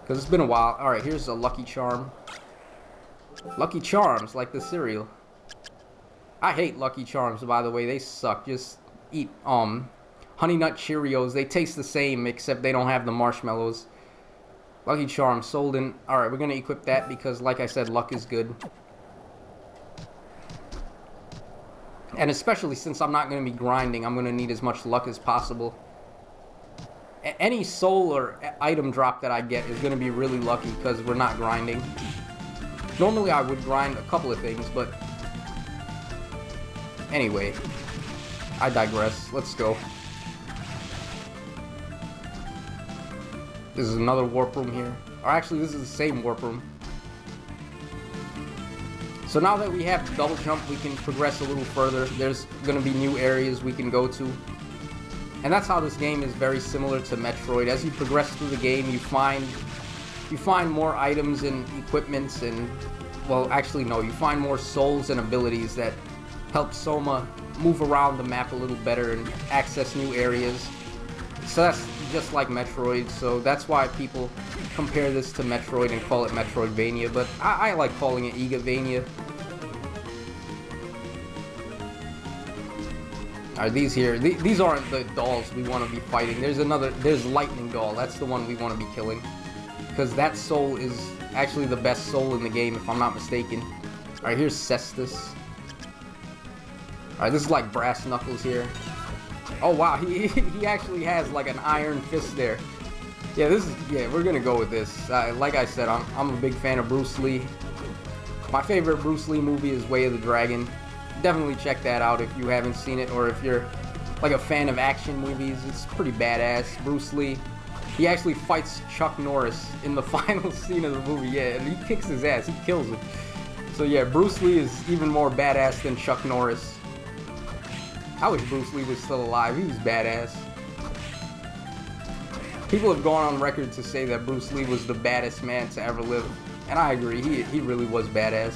Because it's been a while. Alright, here's a Lucky Charm. Lucky Charms, like the cereal. I hate Lucky Charms, by the way. They suck. Just eat Honey Nut Cheerios. They taste the same, except they don't have the marshmallows. Lucky Charms sold in. Alright, we're gonna equip that because, like I said, luck is good. And especially since I'm not gonna be grinding, I'm gonna need as much luck as possible. Any soul or item drop that I get is gonna be really lucky because we're not grinding. Normally I would grind a couple of things, but anyway, I digress. Let's go. This is another warp room here. Or actually, this is the same warp room. So now that we have the double jump, we can progress a little further. There's going to be new areas we can go to. And that's how this game is very similar to Metroid. As you progress through the game, you find more items and equipments and, well, actually no, you find more souls and abilities that help Soma move around the map a little better and access new areas. So that's just like Metroid, so that's why people compare this to Metroid and call it Metroidvania, but I like calling it Igavania. Alright, these here, these aren't the dolls we want to be fighting. There's Lightning Doll, that's the one we want to be killing. Because that soul is actually the best soul in the game, if I'm not mistaken. Alright, here's Cestus. Alright, this is like Brass Knuckles here. Oh wow, he actually has like an iron fist there. Yeah, we're gonna go with this. Like I said, I'm a big fan of Bruce Lee. My favorite Bruce Lee movie is Way of the Dragon. Definitely check that out if you haven't seen it, or if you're like a fan of action movies. It's pretty badass. Bruce Lee, he actually fights Chuck Norris in the final scene of the movie. Yeah, and he kicks his ass. He kills him. So yeah, Bruce Lee is even more badass than Chuck Norris. I wish Bruce Lee was still alive. He was badass. People have gone on record to say that Bruce Lee was the baddest man to ever live. And I agree, he really was badass.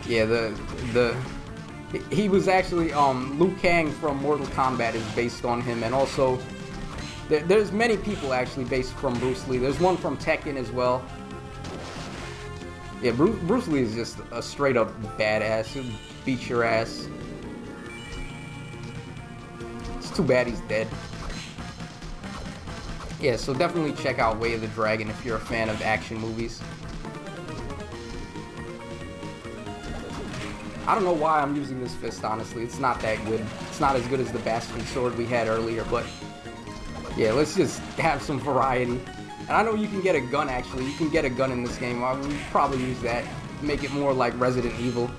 Yeah, he was actually, Liu Kang from Mortal Kombat is based on him, and also, there's many people actually based from Bruce Lee. There's one from Tekken as well. Yeah, Bruce Lee is just a straight up badass. He'll beat your ass. It's too bad he's dead. Yeah, so definitely check out Way of the Dragon if you're a fan of action movies. I don't know why I'm using this fist, honestly. It's not that good. It's not as good as the Bastion sword we had earlier, but yeah, let's just have some variety. And I know you can get a gun, actually. You can get a gun in this game. I would probably use that. Make it more like Resident Evil.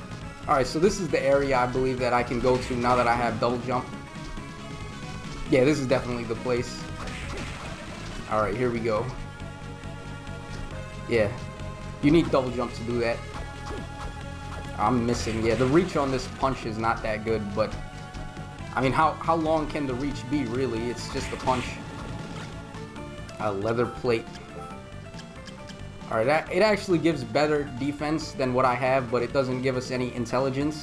Alright, so this is the area I believe that I can go to now that I have double jump. Yeah, this is definitely the place. Alright, here we go. Yeah, you need double jump to do that. I'm missing. Yeah, the reach on this punch is not that good, but I mean, how long can the reach be, really? It's just a punch. A leather plate. Alright, it actually gives better defense than what I have, but it doesn't give us any intelligence.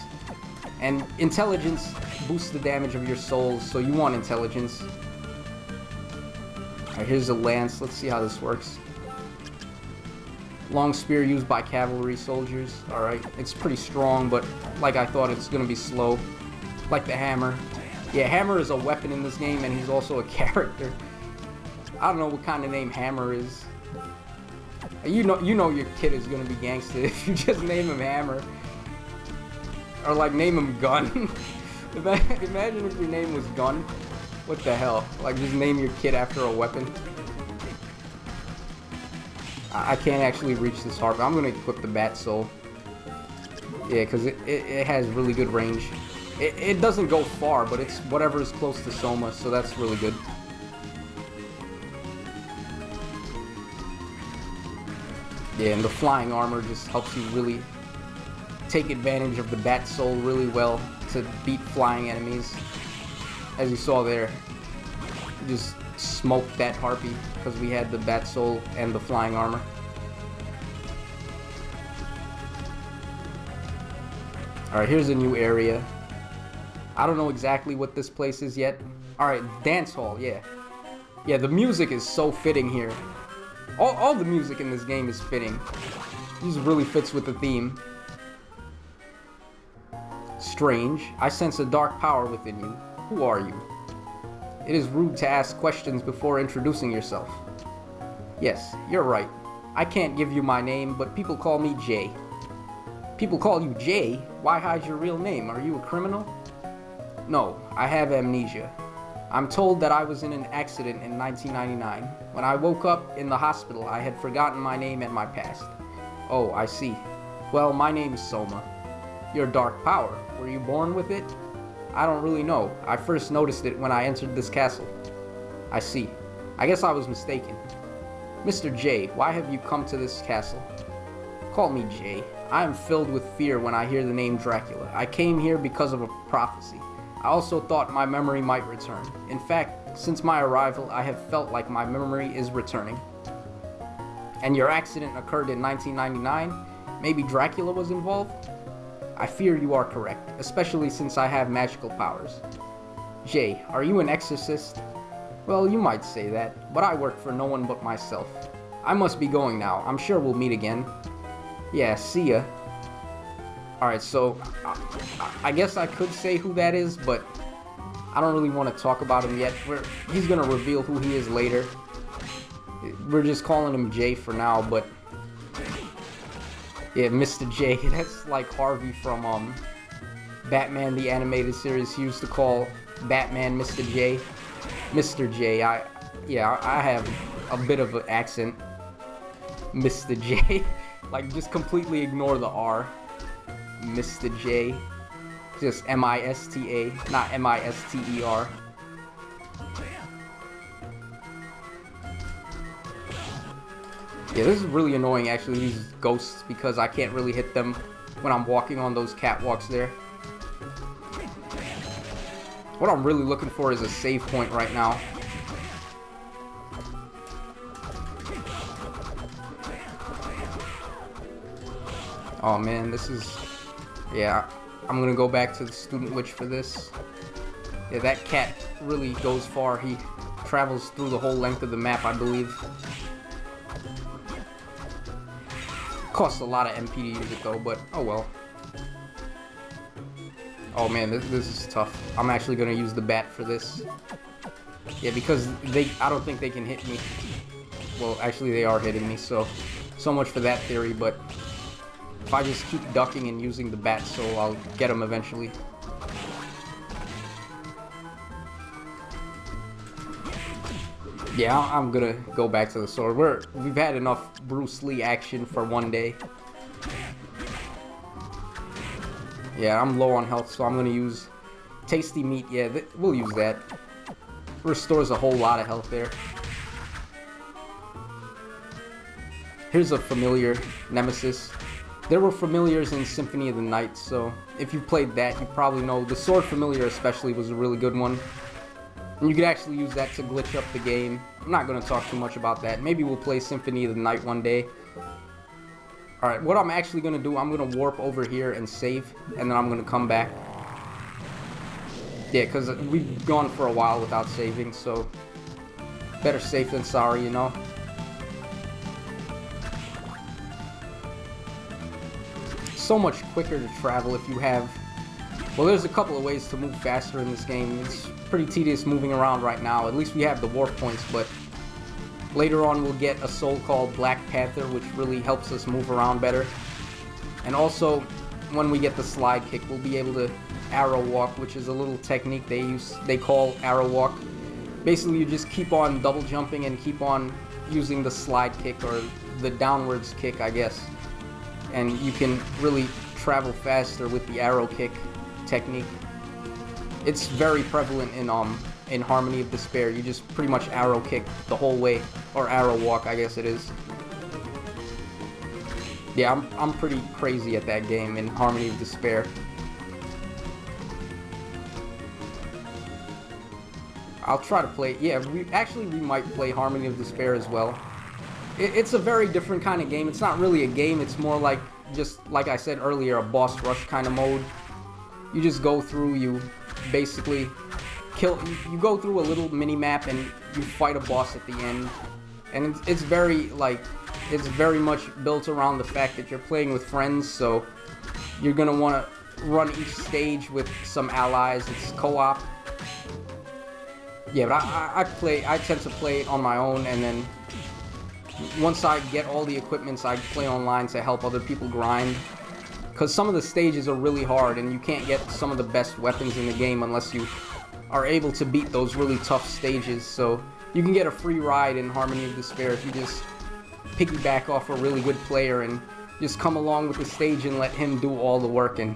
And intelligence boosts the damage of your souls, so you want intelligence. Alright, here's a lance. Let's see how this works. Long spear used by cavalry soldiers. Alright, it's pretty strong, but like I thought, it's gonna be slow. Like the hammer. Yeah, hammer is a weapon in this game, and he's also a character. I don't know what kind of name Hammer is. You know your kid is gonna be gangster if you just name him Hammer. Or like name him Gun. Imagine if your name was Gun. What the hell? Like just name your kid after a weapon. I can't actually reach this Harvey. I'm gonna equip the Bat Soul. Yeah, because it has really good range. It doesn't go far, but it's whatever is close to Soma, so that's really good. Yeah, and the flying armor just helps you really take advantage of the Bat Soul really well to beat flying enemies. As you saw there, you just smoked that Harpy because we had the Bat Soul and the flying armor. Alright, here's a new area. I don't know exactly what this place is yet. Alright, dance hall, yeah. Yeah, the music is so fitting here. All the music in this game is fitting. It just really fits with the theme. Strange. I sense a dark power within you. Who are you? It is rude to ask questions before introducing yourself. Yes, you're right. I can't give you my name, but people call me Jay. People call you Jay? Why hide your real name? Are you a criminal? No, I have amnesia. I'm told that I was in an accident in 1999. When I woke up in the hospital, I had forgotten my name and my past. Oh, I see. Well, my name is Soma. Your dark power. Were you born with it? I don't really know. I first noticed it when I entered this castle. I see. I guess I was mistaken. Mr. J, why have you come to this castle? Call me J. I am filled with fear when I hear the name Dracula. I came here because of a prophecy. I also thought my memory might return. In fact, since my arrival, I have felt like my memory is returning. And your accident occurred in 1999? Maybe Dracula was involved? I fear you are correct, especially since I have magical powers. Jay, are you an exorcist? Well, you might say that, but I work for no one but myself. I must be going now. I'm sure we'll meet again. Yeah, see ya. Alright, so I guess I could say who that is, but I don't really want to talk about him yet. He's gonna reveal who he is later. We're just calling him Jay for now, but yeah, Mr. J. That's like Harvey from Batman the Animated Series. He used to call Batman Mr. J. Mr. J. I have a bit of an accent. Mr. J. Like, just completely ignore the R. Mr. J. Just M-I-S-T-A, not M-I-S-T-E-R. Yeah, this is really annoying, actually, these ghosts, because I can't really hit them when I'm walking on those catwalks there. What I'm really looking for is a save point right now. Oh man, this is... yeah, I'm gonna go back to the student witch for this. Yeah, that cat really goes far. He travels through the whole length of the map, I believe. Costs a lot of MP to use it though, but oh well. Oh man, this is tough. I'm actually gonna use the bat for this. Yeah, because I don't think they can hit me. Well, actually they are hitting me, so much for that theory, but if I just keep ducking and using the bat, so I'll get them eventually. Yeah, I'm gonna go back to the sword. We've had enough Bruce Lee action for one day. Yeah, I'm low on health, so I'm gonna use tasty meat. Yeah, we'll use that. Restores a whole lot of health there. Here's a familiar nemesis. There were familiars in Symphony of the Night, so if you played that, you probably know. The sword familiar especially was a really good one. And you could actually use that to glitch up the game. I'm not going to talk too much about that. Maybe we'll play Symphony of the Night one day. Alright, what I'm actually going to do, I'm going to warp over here and save, and then I'm going to come back. Yeah, because we've gone for a while without saving, so better safe than sorry, you know? So much quicker to travel if you have... Well, there's a couple of ways to move faster in this game. It's pretty tedious moving around right now. At least we have the warp points, but later on we'll get a soul called Black Panther, which really helps us move around better. And also, when we get the slide kick, we'll be able to arrow walk, which is a little technique they call arrow walk. Basically, you just keep on double jumping and keep on using the slide kick, or the downwards kick, I guess. And you can really travel faster with the arrow kick technique. It's very prevalent in Harmony of Despair. You just pretty much arrow kick the whole way, or arrow walk, I guess it is. Yeah, I'm pretty crazy at that game in Harmony of Despair. I'll try to play. Yeah, we might play Harmony of Despair as well. It's a very different kind of game. It's not really a game. It's more like, just like I said earlier, a boss rush kind of mode. You just go through, you basically kill, you go through a little mini map and you fight a boss at the end, and it's very like it's very much built around the fact that you're playing with friends, so you're gonna want to run each stage with some allies. It's co-op. Yeah, but I tend to play it on my own, and then once I get all the equipments, I play online to help other people grind. Because some of the stages are really hard, and you can't get some of the best weapons in the game unless you are able to beat those really tough stages. So you can get a free ride in Harmony of Despair if you just piggyback off a really good player and just come along with the stage and let him do all the work, and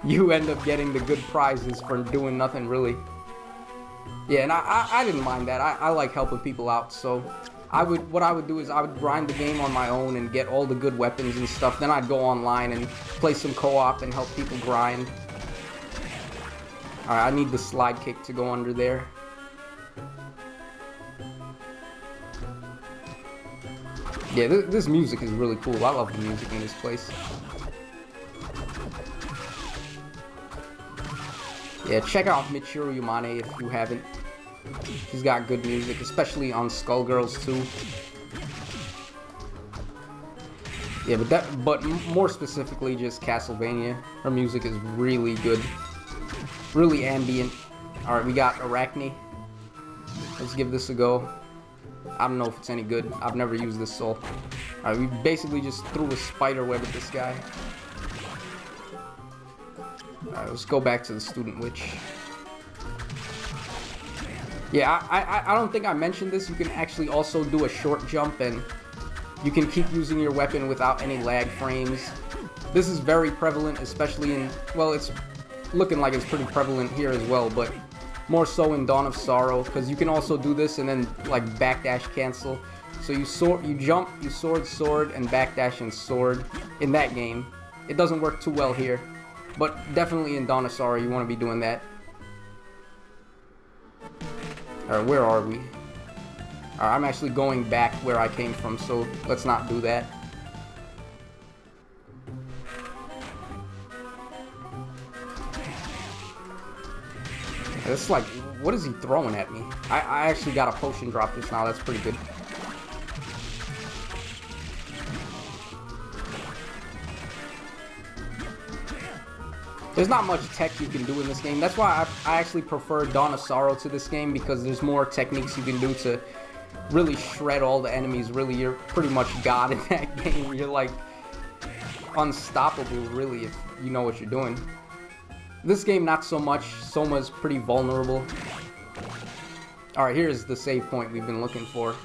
you end up getting the good prizes for doing nothing really. Yeah, and I didn't mind that. I like helping people out, so what I would do is I would grind the game on my own and get all the good weapons and stuff. Then I'd go online and play some co-op and help people grind. Alright, I need the slide kick to go under there. Yeah, this music is really cool. I love the music in this place. Yeah, check out Michiru Yamane if you haven't. She's got good music, especially on Skullgirls 2. Yeah, but more specifically just Castlevania. Her music is really good. Really ambient. Alright, we got Arachne. Let's give this a go. I don't know if it's any good. I've never used this soul. Alright, we basically just threw a spider web at this guy. Alright, let's go back to the student witch. Yeah, I don't think I mentioned this. You can actually also do a short jump, and you can keep using your weapon without any lag frames. This is very prevalent, especially in, well, it's looking like it's pretty prevalent here as well, but more so in Dawn of Sorrow, because you can also do this and then like backdash cancel. So you jump, you sword, and backdash and sword in that game. It doesn't work too well here, but definitely in Dawn of Sorrow you want to be doing that. Alright, where are we? Alright, I'm actually going back where I came from, so let's not do that. It's like, what is he throwing at me? I actually got a potion drop just now, that's pretty good. There's not much tech you can do in this game. That's why I actually prefer Dawn of Sorrow to this game, because there's more techniques you can do to really shred all the enemies. Really, you're pretty much God in that game. You're like unstoppable, really, if you know what you're doing. This game, not so much. Soma's pretty vulnerable. Alright, here's the save point we've been looking for.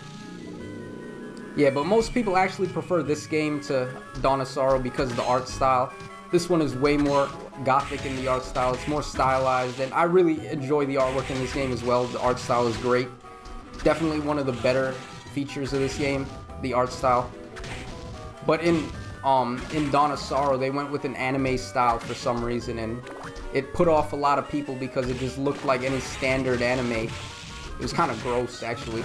Yeah, but most people actually prefer this game to Dawn of Sorrow because of the art style. This one is way more gothic in the art style. It's more stylized, and I really enjoy the artwork in this game as well. The art style is great. Definitely one of the better features of this game, the art style. But in Dawn of Sorrow, they went with an anime style for some reason, and it put off a lot of people because it just looked like any standard anime. It was kind of gross, actually.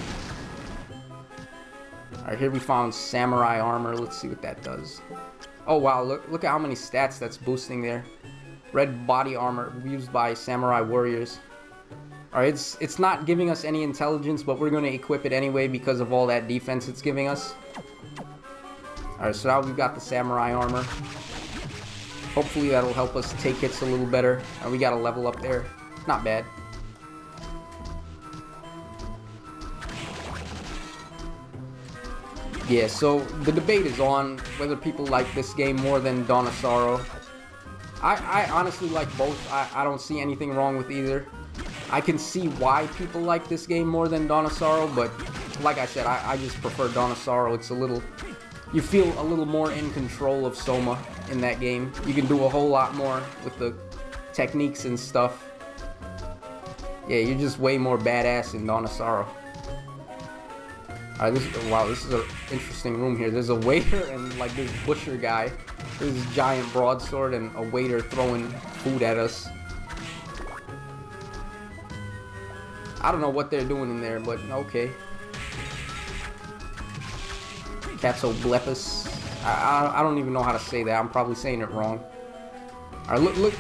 Alright, here we found samurai armor. Let's see what that does. Oh wow, look at how many stats that's boosting there. Red body armor used by samurai warriors. Alright, it's not giving us any intelligence, but we're going to equip it anyway because of all that defense it's giving us. Alright, so now we've got the samurai armor. Hopefully that'll help us take hits a little better. We got a level up there. Not bad. Yeah, so the debate is on whether people like this game more than Dawn of Sorrow. I honestly like both. I don't see anything wrong with either. I can see why people like this game more than Dawn of Sorrow, but like I said, I just prefer Dawn of Sorrow. It's a little... You feel a little more in control of Soma in that game. You can do a whole lot more with the techniques and stuff. Yeah, you're just way more badass in Dawn of Sorrow. Alright, wow, this is an interesting room here. There's a waiter and like this butcher guy. There's this giant broadsword and a waiter throwing food at us. I don't know what they're doing in there, but okay. Catsoblepus. I don't even know how to say that. I'm probably saying it wrong. Alright, look.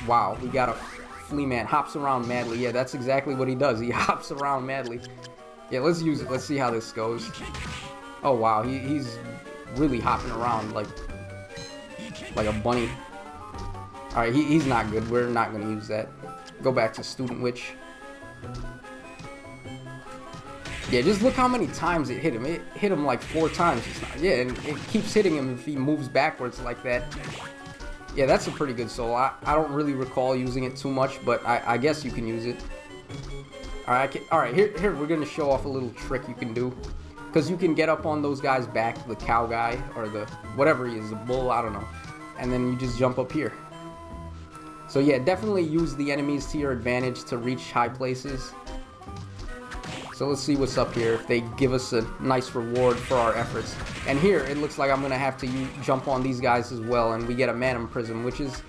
Wow, we got a flea man. Hops around madly. Yeah, that's exactly what he does. He hops around madly. Yeah, let's use it. Let's see how this goes. Oh wow, he's really hopping around like a bunny. Alright, he's not good. We're not going to use that. Go back to Student Witch. Yeah, just look how many times it hit him. It hit him like 4 times. Yeah, and it keeps hitting him if he moves backwards like that. Yeah, that's a pretty good soul. I don't really recall using it too much, but I guess you can use it. Alright, here we're going to show off a little trick you can do. Because you can get up on those guys' back, the cow guy, or the whatever he is, the bull, I don't know. And then you just jump up here. So yeah, definitely use the enemies to your advantage to reach high places. So let's see what's up here, if they give us a nice reward for our efforts. And here, it looks like I'm going to have to jump on these guys as well, and we get a Manum Prism, which is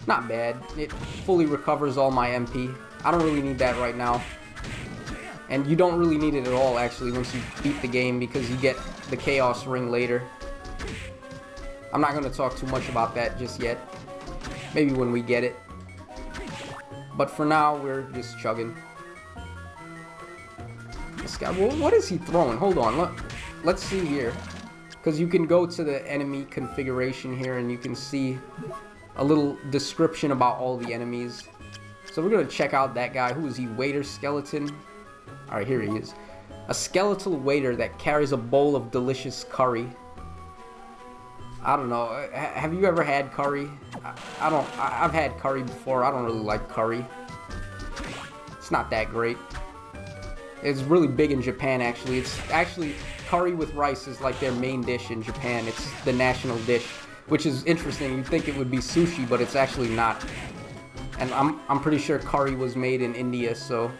not bad. It fully recovers all my MP. I don't really need that right now. And you don't really need it at all, actually, once you beat the game, because you get the Chaos Ring later. I'm not going to talk too much about that just yet. Maybe when we get it. But for now, we're just chugging. This guy, what is he throwing? Hold on, let's see here. Because you can go to the enemy configuration here and you can see a little description about all the enemies. So we're going to check out that guy. Who is he? Waiter Skeleton? Alright, here he is. A skeletal waiter that carries a bowl of delicious curry. I don't know. Have you ever had curry? I've had curry before. I don't really like curry. It's not that great. It's really big in Japan, actually. It's actually curry with rice is like their main dish in Japan. It's the national dish, which is interesting. You'd think it would be sushi, but it's actually not. And I'm pretty sure curry was made in India, so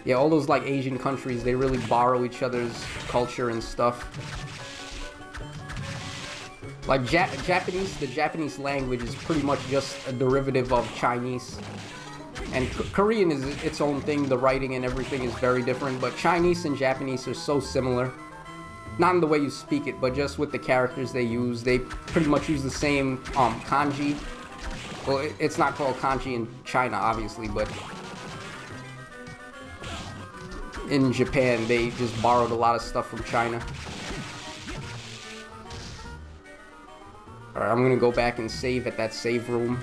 yeah, all those like Asian countries, they really borrow each other's culture and stuff. Like Japanese, the Japanese language is pretty much just a derivative of Chinese. And Korean is its own thing, the writing and everything is very different, but Chinese and Japanese are so similar. Not in the way you speak it, but just with the characters they use. They pretty much use the same kanji. Well, it's not called kanji in China, obviously, but in Japan, they just borrowed a lot of stuff from China. Alright, I'm gonna go back and save at that save room.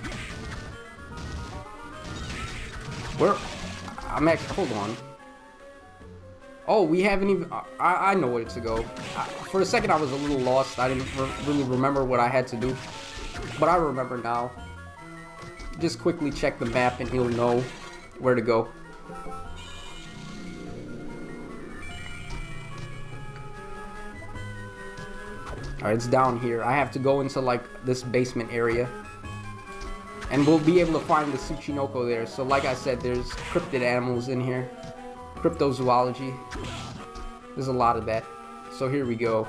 I'm actually, hold on. Oh, we haven't even, I know where to go. For a second I was a little lost. I didn't really remember what I had to do. But I remember now. Just quickly check the map and he'll know where to go. Alright, it's down here. I have to go into like this basement area. And we'll be able to find the Tsuchinoko there. So like I said, there's cryptid animals in here. Cryptozoology. There's a lot of that. So here we go.